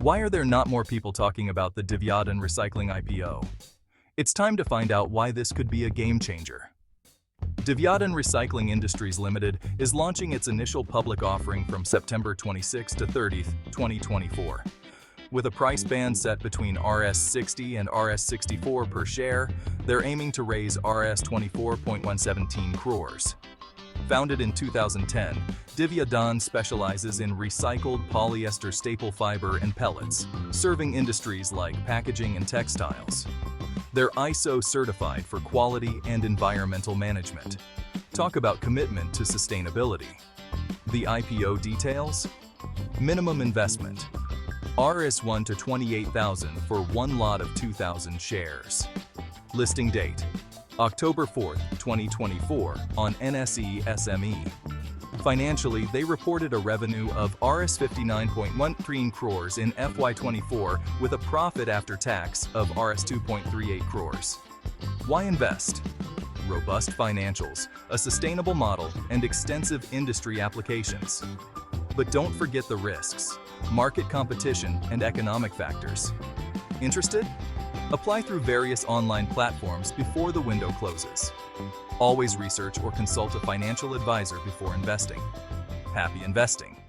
Why are there not more people talking about the Divyadhan Recycling IPO? It's time to find out why this could be a game changer. Divyadhan Recycling Industries Limited is launching its initial public offering from September 26 to 30, 2024. With a price band set between Rs 60 and Rs 64 per share, they're aiming to raise Rs 24.117 crores. Founded in 2010, Divyadhan specializes in recycled polyester staple fiber and pellets, serving industries like packaging and textiles. They're ISO certified for quality and environmental management. Talk about commitment to sustainability. The IPO details? Minimum investment. Rs 1 to 28,000 for one lot of 2,000 shares. Listing date: October 4, 2024 on NSE SME. Financially, they reported a revenue of Rs 59.13 crores in FY24 with a profit after tax of Rs 2.38 crores. Why invest? Robust financials, a sustainable model, and extensive industry applications. But don't forget the risks: market competition and economic factors. Interested? Apply through various online platforms before the window closes. Always research or consult a financial advisor before investing. Happy investing!